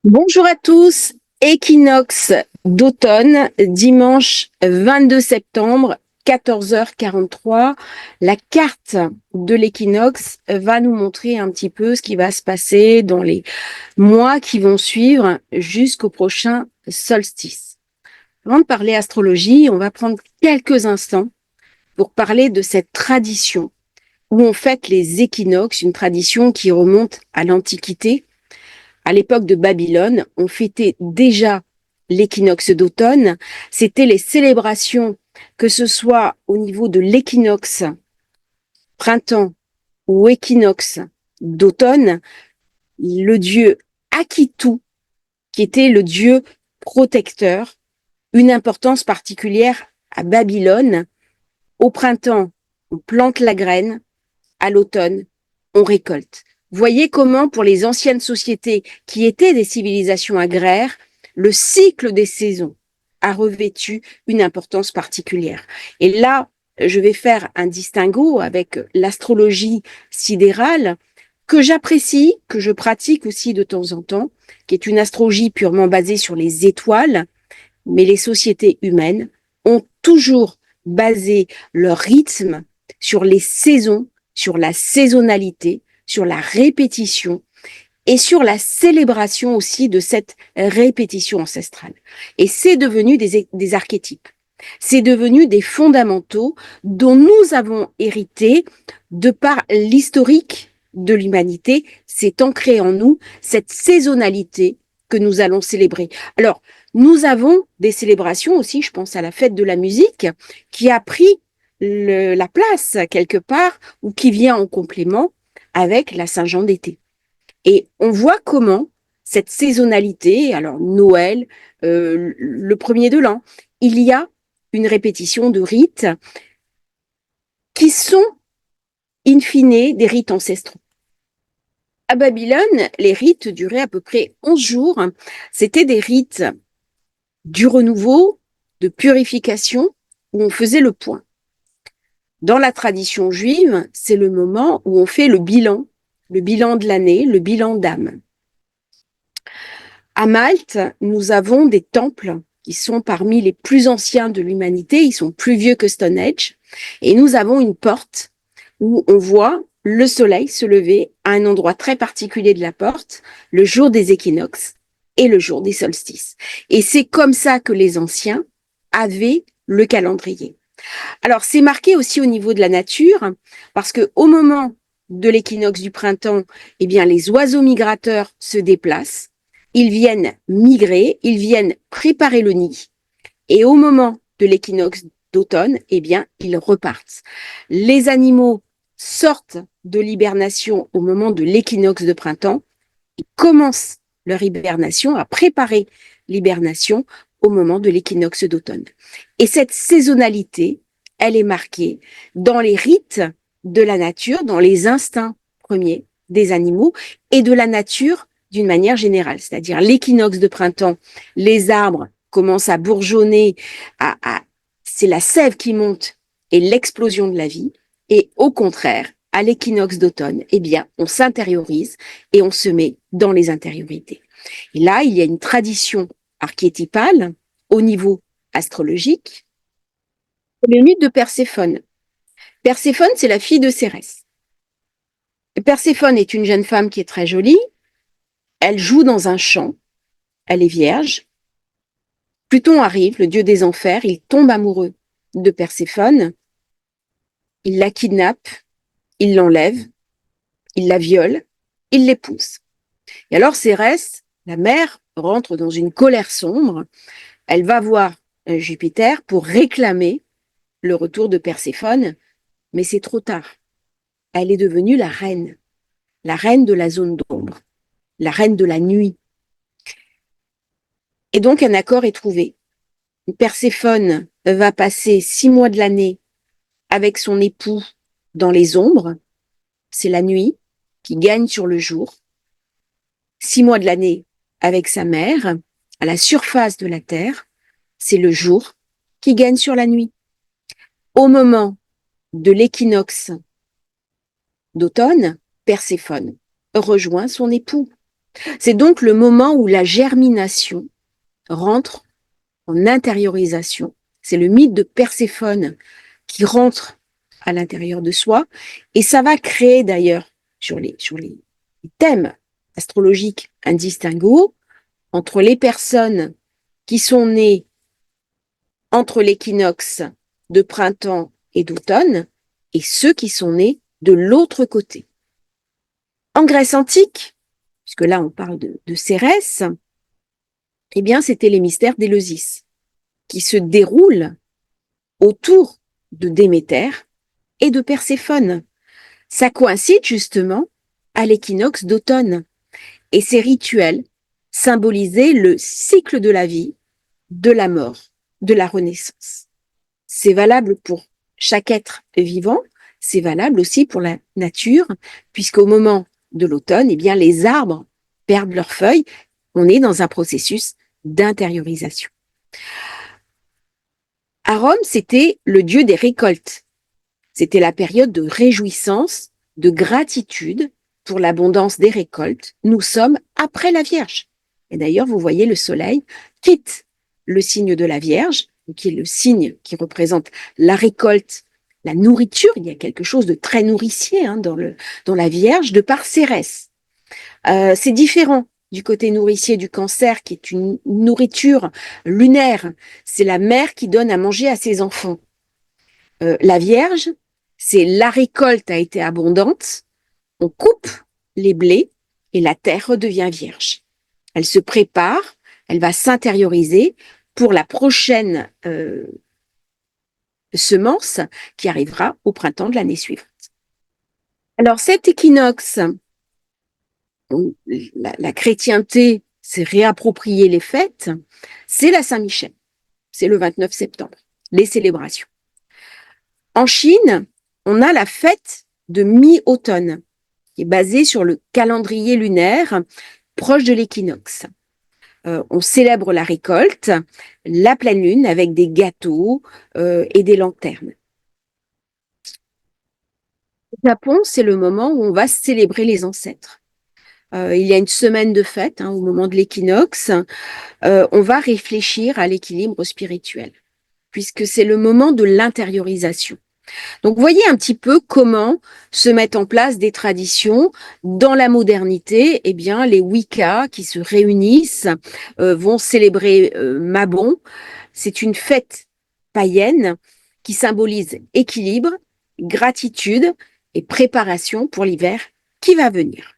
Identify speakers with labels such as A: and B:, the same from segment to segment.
A: Bonjour à tous, équinoxe d'automne, dimanche 22 septembre, 14h43. La carte de l'équinoxe va nous montrer un petit peu ce qui va se passer dans les mois qui vont suivre jusqu'au prochain solstice. Avant de parler astrologie, on va prendre quelques instants pour parler de cette tradition où on fête les équinoxes, une tradition qui remonte à l'Antiquité. À l'époque de Babylone, on fêtait déjà l'équinoxe d'automne. C'était les célébrations, que ce soit au niveau de l'équinoxe printemps ou équinoxe d'automne, le dieu Akitu, qui était le dieu protecteur, une importance particulière à Babylone. Au printemps, on plante la graine, à l'automne, on récolte. Voyez comment, pour les anciennes sociétés qui étaient des civilisations agraires, le cycle des saisons a revêtu une importance particulière. Et là, je vais faire un distinguo avec l'astrologie sidérale que j'apprécie, que je pratique aussi de temps en temps, qui est une astrologie purement basée sur les étoiles, mais les sociétés humaines ont toujours basé leur rythme sur les saisons, sur la saisonnalité, sur la répétition et sur la célébration aussi de cette répétition ancestrale. Et c'est devenu des archétypes. C'est devenu des fondamentaux dont nous avons hérité de par l'historique de l'humanité. C'est ancré en nous cette saisonnalité que nous allons célébrer. Alors, nous avons des célébrations aussi, je pense à la fête de la musique, qui a pris la place quelque part ou qui vient en complément avec la Saint-Jean d'été. Et on voit comment cette saisonnalité, alors Noël, le premier de l'an, il y a une répétition de rites qui sont, in fine, des rites ancestraux. À Babylone, les rites duraient à peu près 11 jours. C'était des rites du renouveau, de purification, où on faisait le point. Dans la tradition juive, c'est le moment où on fait le bilan de l'année, le bilan d'âme. À Malte, nous avons des temples qui sont parmi les plus anciens de l'humanité. Ils sont plus vieux que Stonehenge. Et nous avons une porte où on voit le soleil se lever à un endroit très particulier de la porte, le jour des équinoxes et le jour des solstices. Et c'est comme ça que les anciens avaient le calendrier. Alors, c'est marqué aussi au niveau de la nature, parce que au moment de l'équinoxe du printemps, eh bien, les oiseaux migrateurs se déplacent, ils viennent migrer, ils viennent préparer le nid. Et au moment de l'équinoxe d'automne, eh bien, ils repartent. Les animaux sortent de l'hibernation au moment de l'équinoxe de printemps, ils commencent leur hibernation, à préparer l'hibernation au moment de l'équinoxe d'automne. Et cette saisonnalité, elle est marquée dans les rites de la nature, dans les instincts premiers des animaux et de la nature d'une manière générale. C'est-à-dire l'équinoxe de printemps, les arbres commencent à bourgeonner, c'est la sève qui monte et l'explosion de la vie. Et au contraire, à l'équinoxe d'automne, eh bien, on s'intériorise et on se met dans les intériorités. Et là, il y a une tradition archétypale au niveau astrologique, le mythe de Perséphone. Perséphone, c'est la fille de Cérès. Perséphone est une jeune femme qui est très jolie. Elle joue dans un champ. Elle est vierge. Pluton arrive, le dieu des enfers. Il tombe amoureux de Perséphone. Il la kidnappe. Il l'enlève. Il la viole. Il l'épouse. Et alors Cérès, la mère, rentre dans une colère sombre. Elle va voir Jupiter pour réclamer le retour de Perséphone, mais c'est trop tard. Elle est devenue la reine de la zone d'ombre, la reine de la nuit. Et donc un accord est trouvé. Perséphone va passer 6 mois de l'année avec son époux dans les ombres. C'est la nuit qui gagne sur le jour. 6 mois de l'année avec sa mère à la surface de la terre. C'est le jour qui gagne sur la nuit. Au moment de l'équinoxe d'automne, Perséphone rejoint son époux. C'est donc le moment où la germination rentre en intériorisation. C'est le mythe de Perséphone qui rentre à l'intérieur de soi et ça va créer d'ailleurs sur les thèmes astrologiques un distinguo entre les personnes qui sont nées entre l'équinoxe de printemps et d'automne et ceux qui sont nés de l'autre côté. En Grèce antique, puisque là on parle de Cérès, eh bien c'était les mystères d'Éleusis qui se déroulent autour de Déméter et de Perséphone. Ça coïncide justement à l'équinoxe d'automne et ces rituels symbolisaient le cycle de la vie, de la mort, de la renaissance. C'est valable pour chaque être vivant, c'est valable aussi pour la nature, puisqu'au moment de l'automne, eh bien, les arbres perdent leurs feuilles. On est dans un processus d'intériorisation. À Rome, c'était le dieu des récoltes. C'était la période de réjouissance, de gratitude pour l'abondance des récoltes. Nous sommes après la Vierge. Et d'ailleurs, vous voyez, le soleil quitte le signe de la Vierge, qui est le signe qui représente la récolte, la nourriture. Il y a quelque chose de très nourricier dans la Vierge, de par Cérès. C'est différent du côté nourricier du Cancer, qui est une nourriture lunaire. C'est la mère qui donne à manger à ses enfants. La Vierge, c'est la récolte a été abondante, on coupe les blés et la terre redevient vierge. Elle se prépare, elle va s'intérioriser pour la prochaine semence qui arrivera au printemps de l'année suivante. Alors cet équinoxe, la chrétienté s'est réapproprié les fêtes, c'est la Saint-Michel, c'est le 29 septembre, les célébrations. En Chine, on a la fête de mi-automne, qui est basée sur le calendrier lunaire proche de l'équinoxe. On célèbre la récolte, la pleine lune avec des gâteaux et des lanternes. Au Japon, c'est le moment où on va célébrer les ancêtres. Il y a une semaine de fête au moment de l'équinoxe. On va réfléchir à l'équilibre spirituel, puisque c'est le moment de l'intériorisation. Donc, voyez un petit peu comment se mettent en place des traditions. Dans la modernité, eh bien, les Wicca qui se réunissent vont célébrer Mabon. C'est une fête païenne qui symbolise équilibre, gratitude et préparation pour l'hiver qui va venir.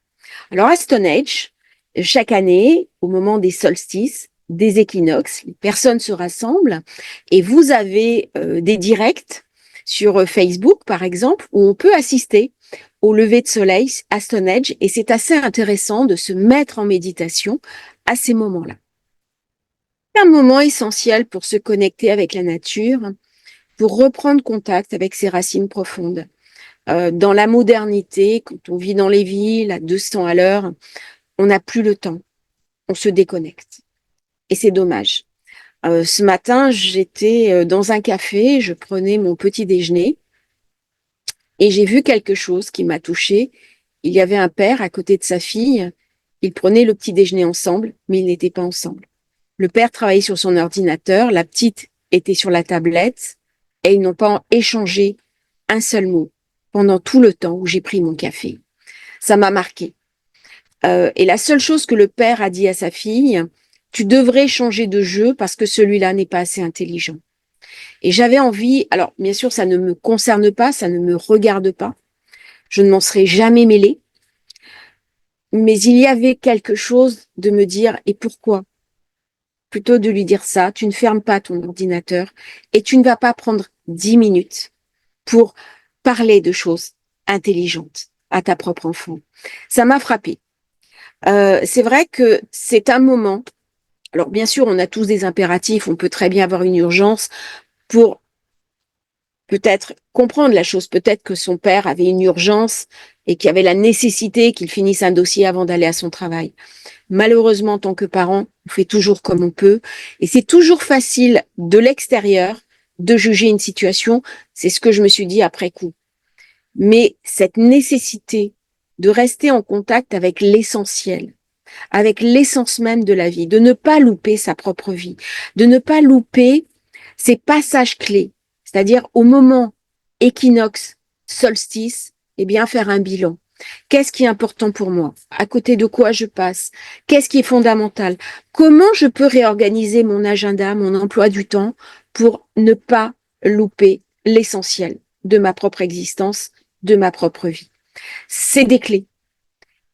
A: Alors, à Stone Age, chaque année, au moment des solstices, des équinoxes, les personnes se rassemblent et vous avez des directs sur Facebook, par exemple, où on peut assister au lever de soleil à Stone Age et c'est assez intéressant de se mettre en méditation à ces moments-là. C'est un moment essentiel pour se connecter avec la nature, pour reprendre contact avec ses racines profondes. Dans la modernité, quand on vit dans les villes à 200 à l'heure, on n'a plus le temps, on se déconnecte. Et c'est dommage. Ce matin, j'étais dans un café, je prenais mon petit déjeuner et j'ai vu quelque chose qui m'a touchée. Il y avait un père à côté de sa fille, ils prenaient le petit déjeuner ensemble, mais ils n'étaient pas ensemble. Le père travaillait sur son ordinateur, la petite était sur la tablette et ils n'ont pas échangé un seul mot pendant tout le temps où j'ai pris mon café. Ça m'a marqué. Et la seule chose que le père a dit à sa fille, tu devrais changer de jeu parce que celui-là n'est pas assez intelligent. Et j'avais envie, alors bien sûr ça ne me concerne pas, ça ne me regarde pas, je ne m'en serais jamais mêlée, mais il y avait quelque chose de me dire, et pourquoi? Plutôt de lui dire ça, tu ne fermes pas ton ordinateur et tu ne vas pas prendre 10 minutes pour parler de choses intelligentes à ta propre enfant. Ça m'a frappée. C'est vrai que c'est un moment, alors bien sûr on a tous des impératifs, on peut très bien avoir une urgence pour peut-être comprendre la chose, peut-être que son père avait une urgence et qu'il y avait la nécessité qu'il finisse un dossier avant d'aller à son travail. Malheureusement, en tant que parent, on fait toujours comme on peut et c'est toujours facile de l'extérieur de juger une situation. C'est ce que je me suis dit après coup. Mais cette nécessité de rester en contact avec l'essentiel, avec l'essence même de la vie, de ne pas louper sa propre vie, de ne pas louper ces passages clés, c'est-à-dire au moment équinoxe, solstice, eh bien faire un bilan. Qu'est-ce qui est important pour moi? À côté de quoi je passe? Qu'est-ce qui est fondamental? Comment je peux réorganiser mon agenda, mon emploi du temps pour ne pas louper l'essentiel de ma propre existence, de ma propre vie? C'est des clés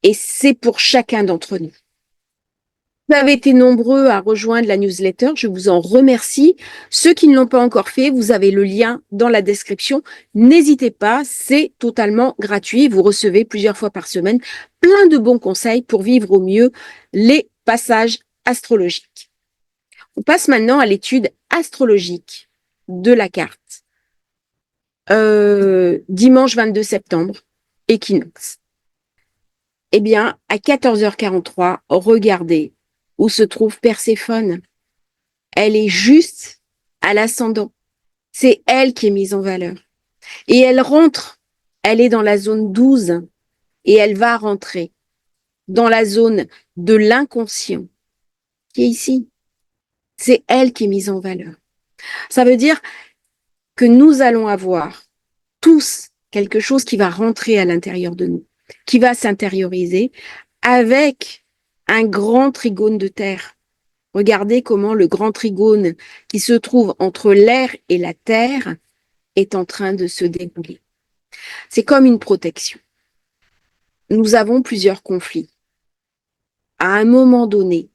A: et c'est pour chacun d'entre nous. Vous avez été nombreux à rejoindre la newsletter, je vous en remercie. Ceux qui ne l'ont pas encore fait, vous avez le lien dans la description. N'hésitez pas, c'est totalement gratuit. Vous recevez plusieurs fois par semaine plein de bons conseils pour vivre au mieux les passages astrologiques. On passe maintenant à l'étude astrologique de la carte. Dimanche 22 septembre, équinoxe. Eh bien, à 14h43, regardez où se trouve Perséphone. Elle est juste à l'ascendant. C'est elle qui est mise en valeur. Et elle rentre, elle est dans la zone 12 et elle va rentrer dans la zone de l'inconscient qui est ici. C'est elle qui est mise en valeur. Ça veut dire que nous allons avoir tous quelque chose qui va rentrer à l'intérieur de nous, qui va s'intérioriser avec un grand trigone de terre. Regardez comment le grand trigone qui se trouve entre l'air et la terre est en train de se débouler. C'est comme une protection. Nous avons plusieurs conflits. À un moment donné,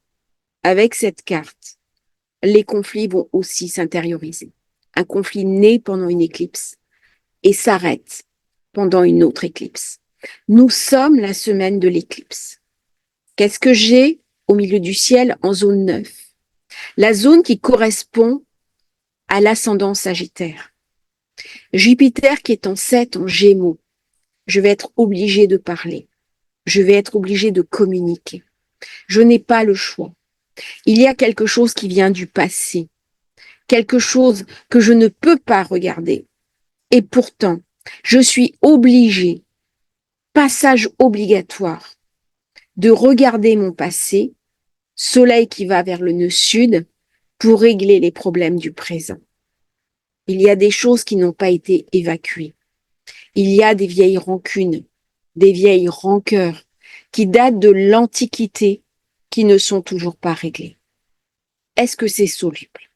A: avec cette carte, les conflits vont aussi s'intérioriser. Un conflit naît pendant une éclipse et s'arrête pendant une autre éclipse. Nous sommes la semaine de l'éclipse. Qu'est-ce que j'ai au milieu du ciel en zone 9? La zone qui correspond à l'ascendant Sagittaire. Jupiter qui est en 7 en Gémeaux. Je vais être obligée de parler. Je vais être obligée de communiquer. Je n'ai pas le choix. Il y a quelque chose qui vient du passé, quelque chose que je ne peux pas regarder. Et pourtant, je suis obligée, passage obligatoire, de regarder mon passé, soleil qui va vers le nœud sud, pour régler les problèmes du présent. Il y a des choses qui n'ont pas été évacuées. Il y a des vieilles rancunes, des vieilles rancœurs qui datent de l'Antiquité, qui ne sont toujours pas réglées. Est-ce que c'est soluble?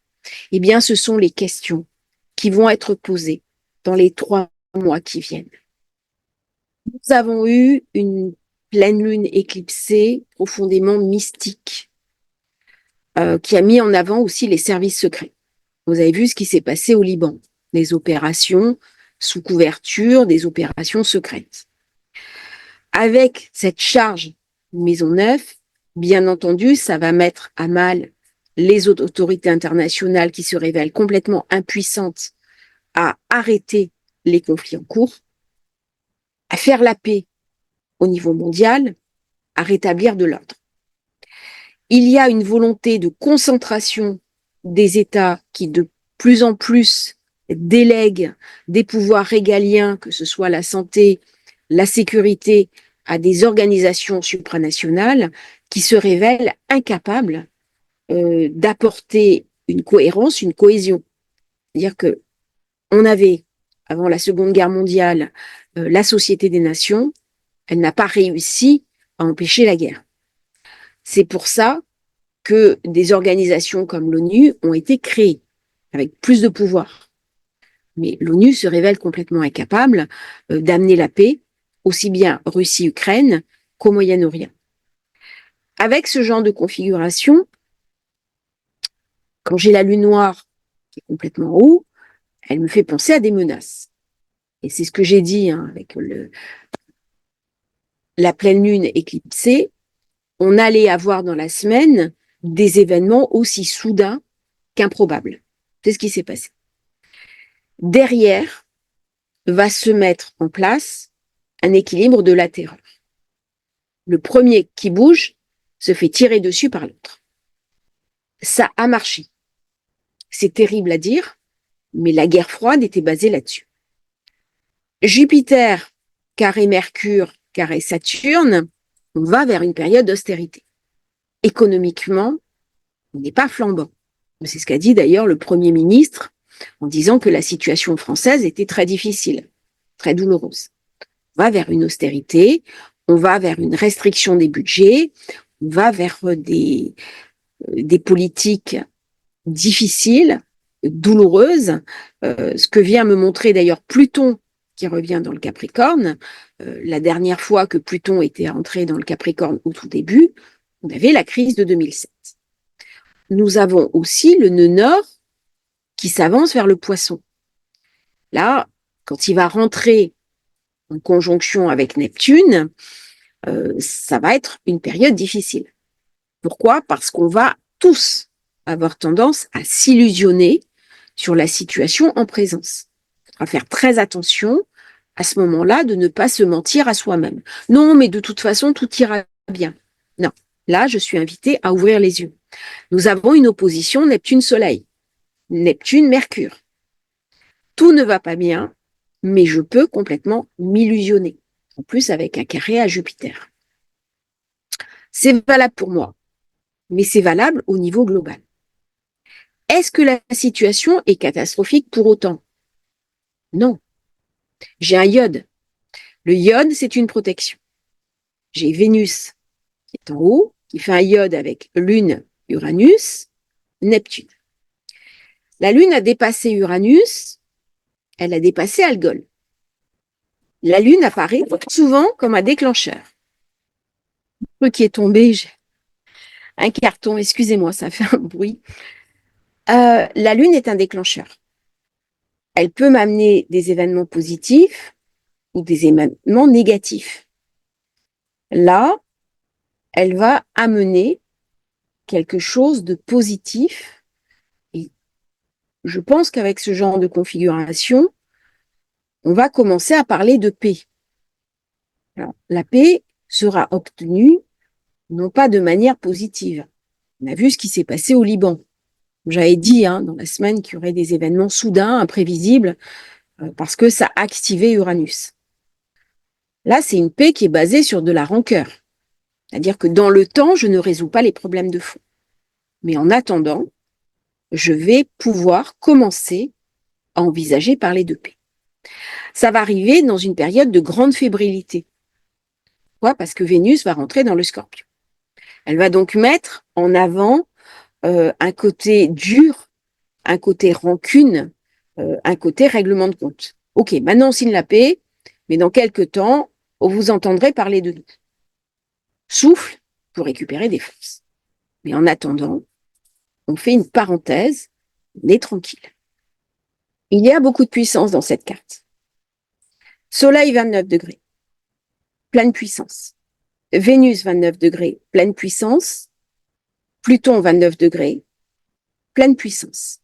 A: Eh bien, ce sont les questions qui vont être posées dans les 3 mois qui viennent. Nous avons eu une pleine lune éclipsée profondément mystique, qui a mis en avant aussi les services secrets. Vous avez vu ce qui s'est passé au Liban, des opérations sous couverture, des opérations secrètes. Avec cette charge Maison Neuve, bien entendu, ça va mettre à mal les autorités internationales qui se révèlent complètement impuissantes à arrêter les conflits en cours, à faire la paix au niveau mondial, à rétablir de l'ordre. Il y a une volonté de concentration des États qui de plus en plus délèguent des pouvoirs régaliens, que ce soit la santé, la sécurité, à des organisations supranationales qui se révèlent incapables d'apporter une cohérence, une cohésion. C'est-à-dire que on avait, avant la Seconde Guerre mondiale, la Société des Nations, elle n'a pas réussi à empêcher la guerre. C'est pour ça que des organisations comme l'ONU ont été créées, avec plus de pouvoir. Mais l'ONU se révèle complètement incapable d'amener la paix, aussi bien Russie-Ukraine qu'au Moyen-Orient. Avec ce genre de configuration, quand j'ai la lune noire qui est complètement haut, elle me fait penser à des menaces. Et c'est ce que j'ai dit avec la pleine lune éclipsée. On allait avoir dans la semaine des événements aussi soudains qu'improbables. C'est ce qui s'est passé. Derrière va se mettre en place un équilibre de la terreur. Le premier qui bouge se fait tirer dessus par l'autre. Ça a marché. C'est terrible à dire, mais la guerre froide était basée là-dessus. Jupiter, carré Mercure, carré Saturne, on va vers une période d'austérité. économiquement, on n'est pas flambant. C'est ce qu'a dit d'ailleurs le Premier ministre en disant que la situation française était très difficile, très douloureuse. On va vers une austérité, on va vers une restriction des budgets, on va vers des politiques difficiles, douloureuses, ce que vient me montrer d'ailleurs Pluton qui revient dans le Capricorne. La dernière fois que Pluton était entré dans le Capricorne au tout début, on avait la crise de 2007. Nous avons aussi le nœud nord qui s'avance vers le Poisson. Là, quand il va rentrer en conjonction avec Neptune, ça va être une période difficile. Pourquoi? Parce qu'on va tous avoir tendance à s'illusionner sur la situation en présence. Il faudra faire très attention à ce moment-là de ne pas se mentir à soi-même. Non, mais de toute façon, tout ira bien. Non, là, je suis invitée à ouvrir les yeux. Nous avons une opposition Neptune-Soleil, Neptune-Mercure. Tout ne va pas bien, mais je peux complètement m'illusionner. En plus, avec un carré à Jupiter. C'est valable pour moi, mais c'est valable au niveau global. Est-ce que la situation est catastrophique pour autant? Non. J'ai un iode. Le iode, c'est une protection. J'ai Vénus qui est en haut, qui fait un iode avec Lune, Uranus, Neptune. La Lune a dépassé Uranus, elle a dépassé Algol. La Lune apparaît souvent comme un déclencheur. Le truc qui est tombé, j'ai un carton, excusez-moi, ça fait un bruit. La Lune est un déclencheur. Elle peut m'amener des événements positifs ou des événements négatifs. Là, elle va amener quelque chose de positif. Et je pense qu'avec ce genre de configuration, on va commencer à parler de paix. Alors, la paix sera obtenue non pas de manière positive. On a vu ce qui s'est passé au Liban. J'avais dit dans la semaine qu'il y aurait des événements soudains, imprévisibles, parce que ça activait Uranus. Là, c'est une paix qui est basée sur de la rancœur. C'est-à-dire que dans le temps, je ne résous pas les problèmes de fond. Mais en attendant, je vais pouvoir commencer à envisager parler de paix. Ça va arriver dans une période de grande fébrilité. Pourquoi? Parce que Vénus va rentrer dans le Scorpion. Elle va donc mettre en avant un côté dur, un côté rancune, un côté règlement de compte. Ok, maintenant on signe la paix, mais dans quelques temps, vous entendrez parler de nous. Souffle pour récupérer des forces. Mais en attendant, on fait une parenthèse, on est tranquille. Il y a beaucoup de puissance dans cette carte. Soleil 29 degrés, pleine puissance. Vénus 29 degrés, pleine puissance. Pluton 29 degrés, pleine puissance.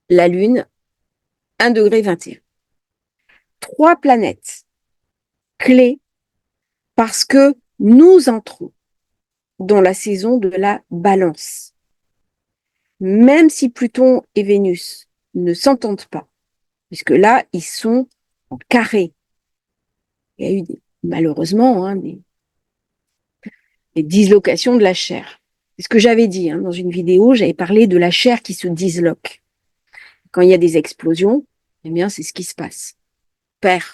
A: La Lune 1 degré 21. 3 planètes clés parce que nous entrons dans la saison de la balance. Même si Pluton et Vénus ne s'entendent pas, puisque là, ils sont en carré. Il y a eu malheureusement des dislocations de la chair. C'est ce que j'avais dit dans une vidéo, j'avais parlé de la chair qui se disloque. Quand il y a des explosions, eh bien, c'est ce qui se passe. On perd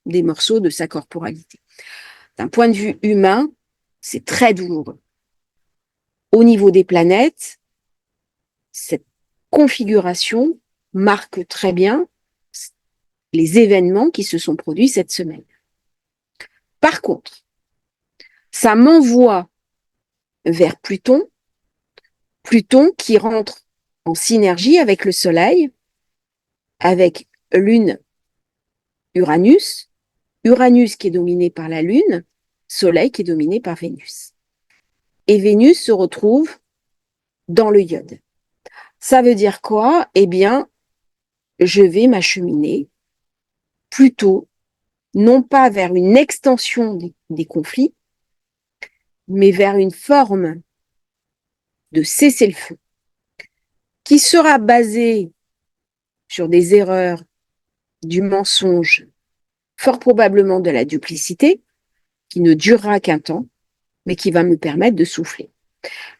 A: des morceaux de sa corporalité. D'un point de vue humain, c'est très douloureux. Au niveau des planètes, cette configuration marque très bien les événements qui se sont produits cette semaine. Par contre, ça m'envoie vers Pluton, Pluton qui rentre en synergie avec le Soleil, avec Lune, Uranus, Uranus qui est dominé par la Lune, Soleil qui est dominé par Vénus. Et Vénus se retrouve dans le iode. Ça veut dire quoi? Eh bien, je vais m'acheminer plutôt, non pas vers une extension des conflits, mais vers une forme de cessez-le-feu qui sera basée sur des erreurs, du mensonge, fort probablement de la duplicité, qui ne durera qu'un temps, mais qui va me permettre de souffler.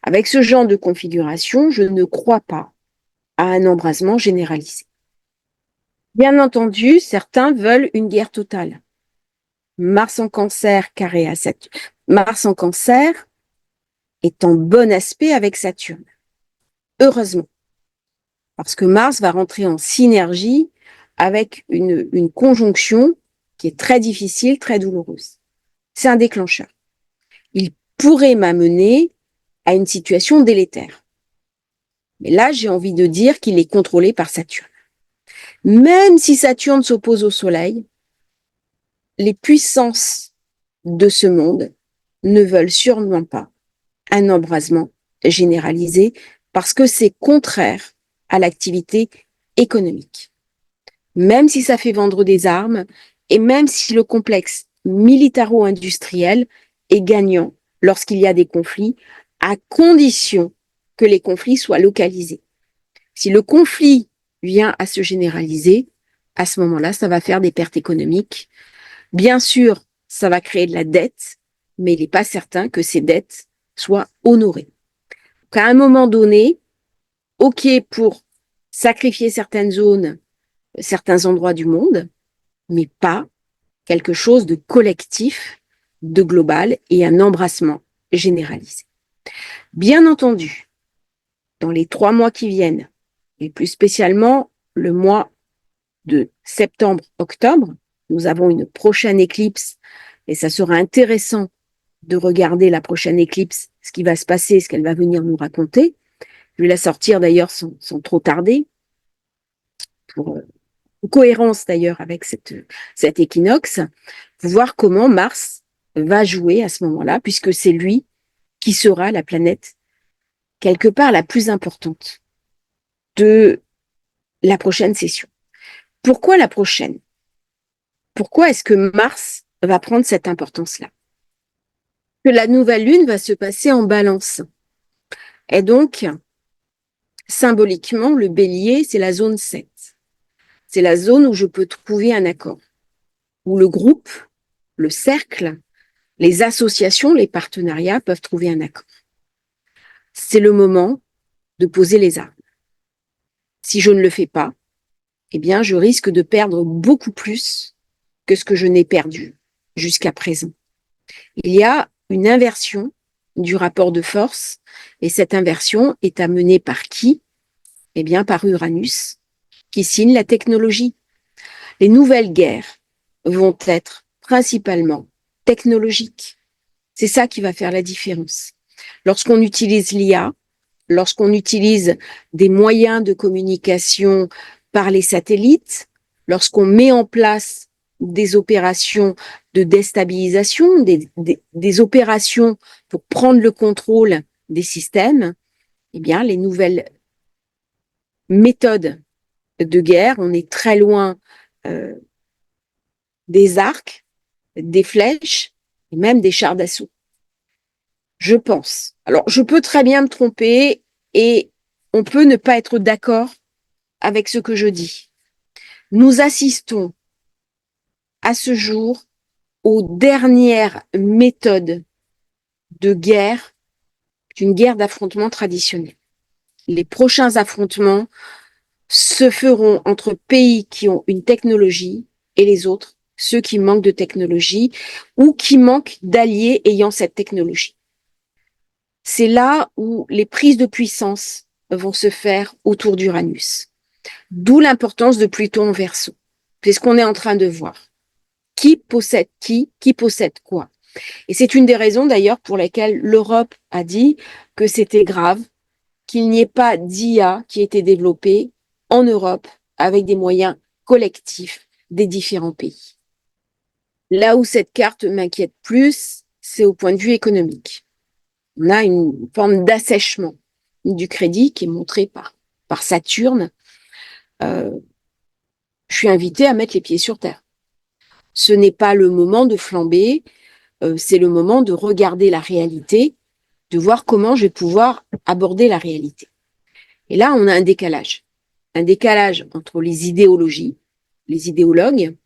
A: Avec ce genre de configuration, je ne crois pas à un embrasement généralisé. Bien entendu, certains veulent une guerre totale. Mars en Cancer carré à Saturne. Mars en Cancer est en bon aspect avec Saturne. Heureusement, parce que Mars va rentrer en synergie avec une conjonction qui est très difficile, très douloureuse. C'est un déclencheur. Il pourrait m'amener à une situation délétère. Mais là, j'ai envie de dire qu'il est contrôlé par Saturne. Même si Saturne s'oppose au Soleil, les puissances de ce monde ne veulent sûrement pas un embrasement généralisé parce que c'est contraire à l'activité économique. Même si ça fait vendre des armes et même si le complexe militaro-industriel est gagnant lorsqu'il y a des conflits, à condition que les conflits soient localisés. Si le conflit vient à se généraliser, à ce moment-là, ça va faire des pertes économiques. Bien sûr, ça va créer de la dette, mais il n'est pas certain que ces dettes soient honorées. Donc, à un moment donné, OK pour sacrifier certaines zones, certains endroits du monde, mais pas quelque chose de collectif, de global et un embrassement généralisé. Bien entendu, dans les 3 mois qui viennent, et plus spécialement le mois de septembre-octobre, nous avons une prochaine éclipse et ça sera intéressant de regarder la prochaine éclipse, ce qui va se passer, ce qu'elle va venir nous raconter. Je vais la sortir d'ailleurs sans trop tarder, pour cohérence d'ailleurs avec cet équinoxe, pour voir comment Mars va jouer à ce moment-là, puisque c'est lui qui sera la planète quelque part la plus importante de la prochaine session. Pourquoi la prochaine? Pourquoi est-ce que Mars va prendre cette importance-là? Que la nouvelle lune va se passer en Balance. Et donc, symboliquement, le bélier, c'est la zone 7. C'est la zone où je peux trouver un accord, où le groupe, le cercle, les associations, les partenariats peuvent trouver un accord. C'est le moment de poser les armes. Si je ne le fais pas, eh bien, je risque de perdre beaucoup plus que ce que je n'ai perdu jusqu'à présent. Il y a une inversion du rapport de force et cette inversion est amenée par qui? Eh bien, par Uranus, qui signe la technologie. Les nouvelles guerres vont être principalement technologiques. C'est ça qui va faire la différence. Lorsqu'on utilise l'IA, lorsqu'on utilise des moyens de communication par les satellites, lorsqu'on met en place des opérations de déstabilisation, des opérations pour prendre le contrôle des systèmes, eh bien, les nouvelles méthodes de guerre, on est très loin des arcs, des flèches et même des chars d'assaut. Je pense. Alors, je peux très bien me tromper et on peut ne pas être d'accord avec ce que je dis. Nous assistons à ce jour aux dernières méthodes de guerre, d'une guerre d'affrontement traditionnelle. Les prochains affrontements se feront entre pays qui ont une technologie et les autres, ceux qui manquent de technologie ou qui manquent d'alliés ayant cette technologie. C'est là où les prises de puissance vont se faire autour d'Uranus. D'où l'importance de Pluton en Verseau. C'est ce qu'on est en train de voir. Qui possède quoi. Et c'est une des raisons d'ailleurs pour lesquelles l'Europe a dit que c'était grave qu'il n'y ait pas d'IA qui ait été développée en Europe avec des moyens collectifs des différents pays. Là où cette carte m'inquiète plus, c'est au point de vue économique. On a une forme d'assèchement du crédit qui est montré par Saturne. Je suis invitée à mettre les pieds sur terre. Ce n'est pas le moment de flamber, c'est le moment de regarder la réalité, de voir comment je vais pouvoir aborder la réalité. Et là, on a un décalage entre les idéologies, les idéologues,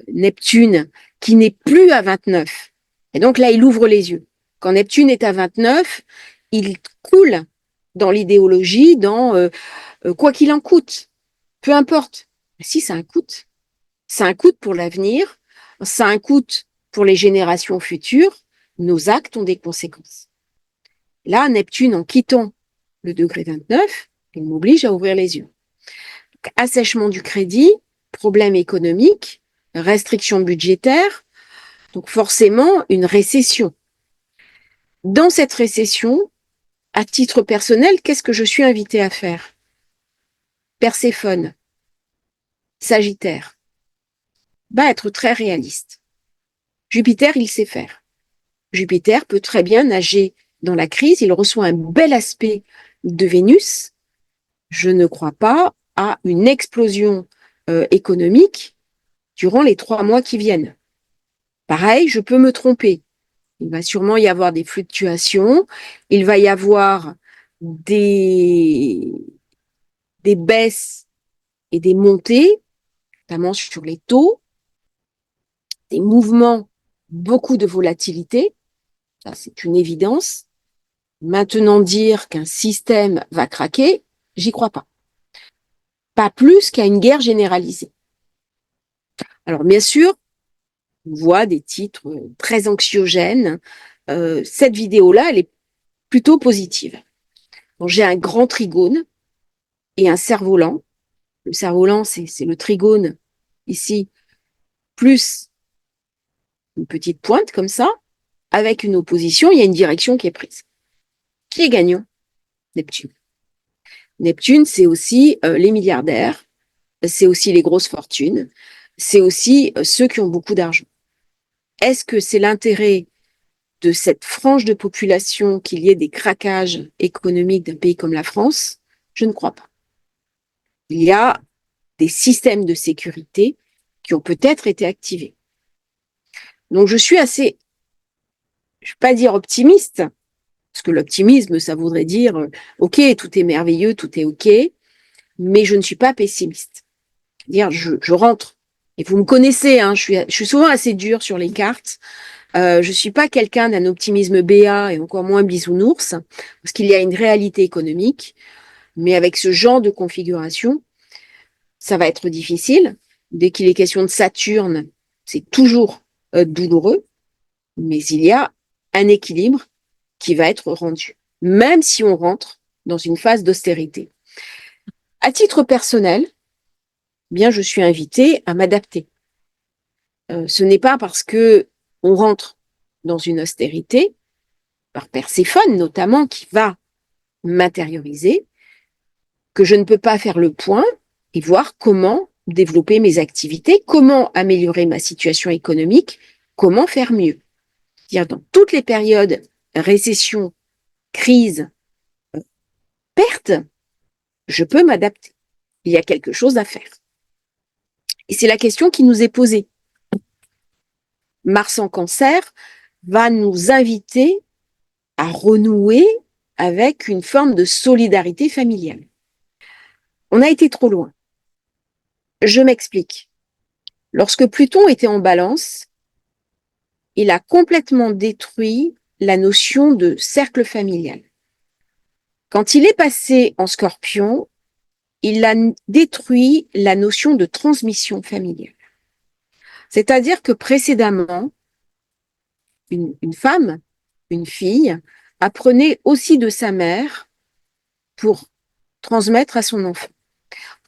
A: Neptune qui n'est plus à 29. Et donc là, il ouvre les yeux. Quand Neptune est à 29, il coule dans l'idéologie, quoi qu'il en coûte, peu importe. Si ça a un coût, ça a un coût pour l'avenir, ça a un coût pour les générations futures, nos actes ont des conséquences. Là, Neptune, en quittant le degré 29, il m'oblige à ouvrir les yeux. Donc, assèchement du crédit, problème économique, restriction budgétaire, donc forcément une récession. Dans cette récession, à titre personnel, qu'est-ce que je suis invitée à faire? Perséphone, Sagittaire, être très réaliste. Jupiter, il sait faire. Jupiter peut très bien nager dans la crise, il reçoit un bel aspect de Vénus. Je ne crois pas à une explosion économique durant les 3 mois qui viennent. Pareil, je peux me tromper. Il va sûrement y avoir des fluctuations, il va y avoir des baisses et des montées, notamment sur les taux, des mouvements, beaucoup de volatilité, ça c'est une évidence. Maintenant, dire qu'un système va craquer, j'y crois pas. Pas plus qu'à une guerre généralisée. Alors bien sûr, on voit des titres très anxiogènes. Cette vidéo-là, elle est plutôt positive. Donc, j'ai un grand trigone et un cerf-volant. Le cerf-volant, c'est le trigone ici, plus une petite pointe comme ça, avec une opposition, il y a une direction qui est prise. Qui est gagnant? Neptune. Neptune, c'est aussi les milliardaires, c'est aussi les grosses fortunes, c'est aussi ceux qui ont beaucoup d'argent. Est-ce que c'est l'intérêt de cette frange de population qu'il y ait des craquages économiques d'un pays comme la France? Je ne crois pas. Il y a des systèmes de sécurité qui ont peut-être été activés. Donc je suis assez, je ne vais pas dire optimiste, parce que l'optimisme, ça voudrait dire, ok, tout est merveilleux, tout est ok, mais je ne suis pas pessimiste. Dire, je rentre, et vous me connaissez, hein, je suis souvent assez dure sur les cartes. Je suis pas quelqu'un d'un optimisme béat et encore moins bisounours, parce qu'il y a une réalité économique, mais avec ce genre de configuration, ça va être difficile. Dès qu'il est question de Saturne, c'est toujours douloureux, mais il y a un équilibre qui va être rendu, même si on rentre dans une phase d'austérité. À titre personnel, bien, je suis invitée à m'adapter. Ce n'est pas parce que on rentre dans une austérité, par Perséphone notamment, qui va m'intérioriser, que je ne peux pas faire le point et voir comment développer mes activités, comment améliorer ma situation économique, comment faire mieux. C'est-à-dire dans toutes les périodes, récession, crise, perte, je peux m'adapter. Il y a quelque chose à faire. Et c'est la question qui nous est posée. Mars en Cancer va nous inviter à renouer avec une forme de solidarité familiale. On a été trop loin. Je m'explique. Lorsque Pluton était en Balance, il a complètement détruit la notion de cercle familial. Quand il est passé en Scorpion, il a détruit la notion de transmission familiale. C'est-à-dire que précédemment, une femme, une fille, apprenait aussi de sa mère pour transmettre à son enfant.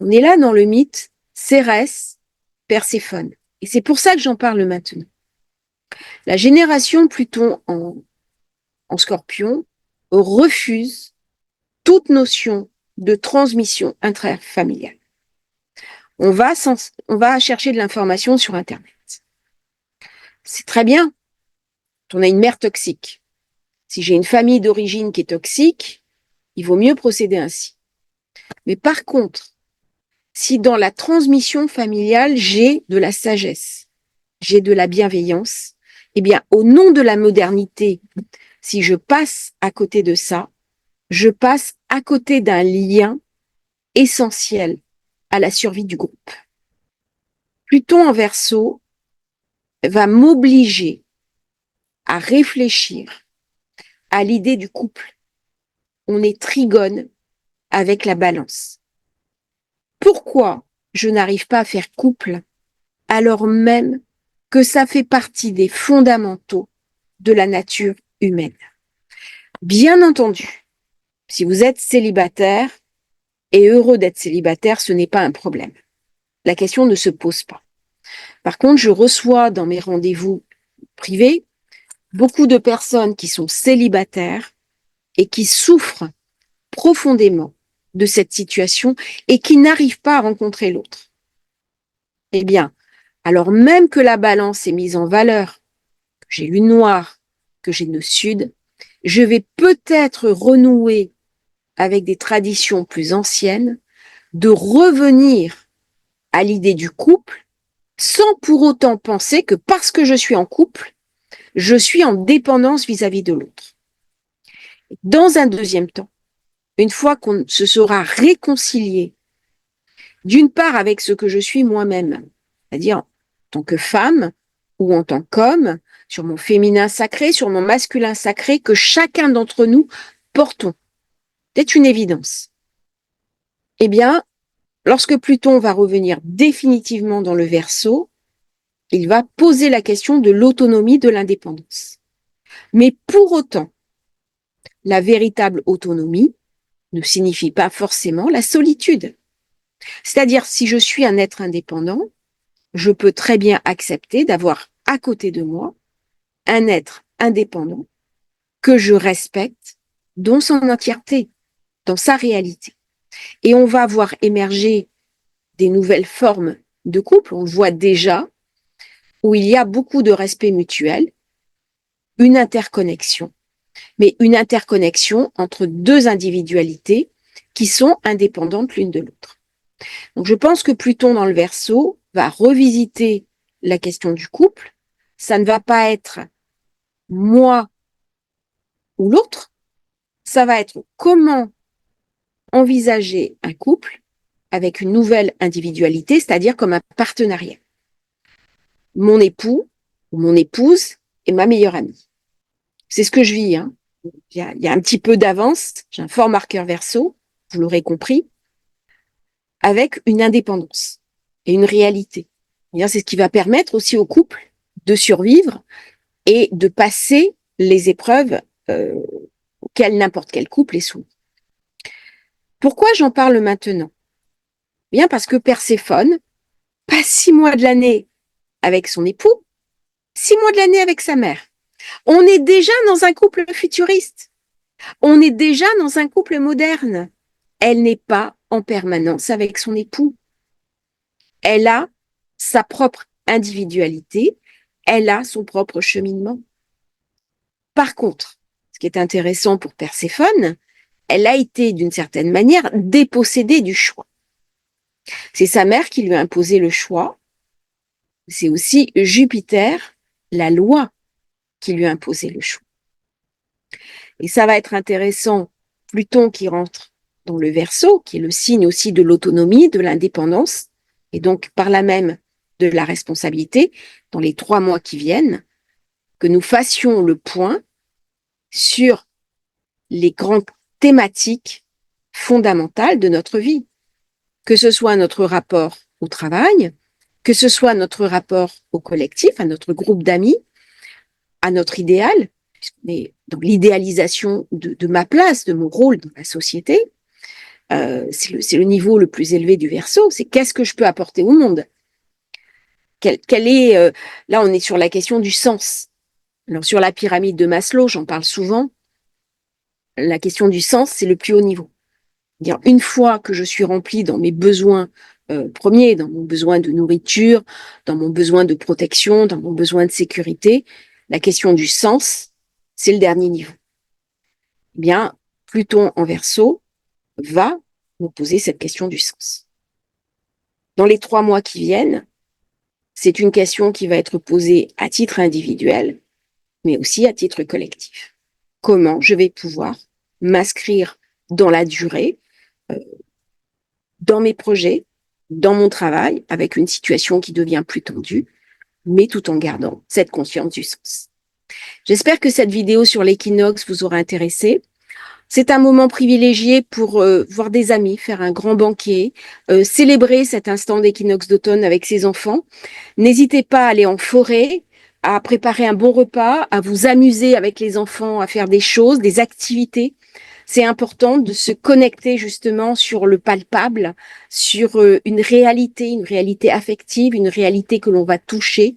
A: On est là dans le mythe Cérès, Perséphone. Et c'est pour ça que j'en parle maintenant. La génération Pluton en Scorpion refuse toute notion de transmission intrafamiliale. On va chercher de l'information sur Internet. C'est très bien. On a une mère toxique. Si j'ai une famille d'origine qui est toxique, il vaut mieux procéder ainsi. Mais par contre, si dans la transmission familiale, j'ai de la sagesse, j'ai de la bienveillance, eh bien, au nom de la modernité, si je passe à côté de ça, je passe à côté d'un lien essentiel à la survie du groupe. Pluton en Verseau va m'obliger à réfléchir à l'idée du couple, on est trigone avec la balance. Pourquoi je n'arrive pas à faire couple alors même que ça fait partie des fondamentaux de la nature humaine? Bien entendu, si vous êtes célibataire et heureux d'être célibataire, ce n'est pas un problème. La question ne se pose pas. Par contre, je reçois dans mes rendez-vous privés beaucoup de personnes qui sont célibataires et qui souffrent profondément de cette situation et qui n'arrivent pas à rencontrer l'autre. Eh bien, alors même que la balance est mise en valeur, que j'ai lune noire, que j'ai nœud sud, je vais peut-être renouer avec des traditions plus anciennes, de revenir à l'idée du couple sans pour autant penser que parce que je suis en couple, je suis en dépendance vis-à-vis de l'autre. Dans un deuxième temps, une fois qu'on se sera réconcilié, d'une part avec ce que je suis moi-même, c'est-à-dire en tant que femme ou en tant qu'homme, sur mon féminin sacré, sur mon masculin sacré, que chacun d'entre nous portons. C'est une évidence. Eh bien, lorsque Pluton va revenir définitivement dans le Verseau, il va poser la question de l'autonomie, de l'indépendance. Mais pour autant, la véritable autonomie ne signifie pas forcément la solitude. C'est-à-dire, si je suis un être indépendant, je peux très bien accepter d'avoir à côté de moi un être indépendant que je respecte dans son entièreté, dans sa réalité. Et on va voir émerger des nouvelles formes de couple, on le voit déjà, où il y a beaucoup de respect mutuel, une interconnexion, mais une interconnexion entre deux individualités qui sont indépendantes l'une de l'autre. Donc je pense que Pluton dans le Verseau va revisiter la question du couple. Ça ne va pas être moi ou l'autre, ça va être comment envisager un couple avec une nouvelle individualité, c'est-à-dire comme un partenariat. Mon époux ou mon épouse est ma meilleure amie. C'est ce que je vis. Hein. Il y a un petit peu d'avance, j'ai un fort marqueur Verseau, vous l'aurez compris, avec une indépendance et une réalité. C'est ce qui va permettre aussi au couple de survivre et de passer les épreuves auxquelles n'importe quel couple est soumis. Pourquoi j'en parle maintenant? Bien parce que Perséphone passe 6 mois de l'année avec son époux, 6 mois de l'année avec sa mère. On est déjà dans un couple futuriste. On est déjà dans un couple moderne. Elle n'est pas en permanence avec son époux. Elle a sa propre individualité, elle a son propre cheminement. Par contre, ce qui est intéressant pour Perséphone, elle a été d'une certaine manière dépossédée du choix. C'est sa mère qui lui a imposé le choix. C'est aussi Jupiter, la loi, qui lui a imposé le choix. Et ça va être intéressant, Pluton qui rentre dans le Verseau, qui est le signe aussi de l'autonomie, de l'indépendance, et donc par là même de la responsabilité, dans les 3 mois qui viennent, que nous fassions le point sur les grandes thématiques fondamentales de notre vie, que ce soit notre rapport au travail, que ce soit notre rapport au collectif, à notre groupe d'amis, à notre idéal, mais dans l'idéalisation de ma place, de mon rôle dans la société, c'est le niveau le plus élevé du Verseau, c'est qu'est-ce que je peux apporter au monde? Là, on est sur la question du sens. Alors, sur la pyramide de Maslow, j'en parle souvent, la question du sens, c'est le plus haut niveau. Une fois que je suis remplie dans mes besoins premiers, dans mon besoin de nourriture, dans mon besoin de protection, dans mon besoin de sécurité, la question du sens, c'est le dernier niveau. Eh bien, Pluton en Verseau va nous poser cette question du sens. Dans les 3 mois qui viennent, c'est une question qui va être posée à titre individuel, mais aussi à titre collectif. Comment je vais pouvoir m'inscrire dans la durée, dans mes projets, dans mon travail, avec une situation qui devient plus tendue, mais tout en gardant cette conscience du sens. J'espère que cette vidéo sur l'équinoxe vous aura intéressé. C'est un moment privilégié pour voir des amis, faire un grand banquet, célébrer cet instant d'équinoxe d'automne avec ses enfants. N'hésitez pas à aller en forêt, à préparer un bon repas, à vous amuser avec les enfants, à faire des choses, des activités. C'est important de se connecter justement sur le palpable, sur une réalité affective, une réalité que l'on va toucher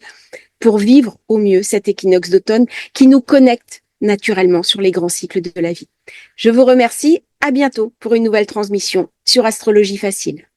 A: pour vivre au mieux cet équinoxe d'automne qui nous connecte naturellement sur les grands cycles de la vie. Je vous remercie. À bientôt pour une nouvelle transmission sur Astrologie Facile.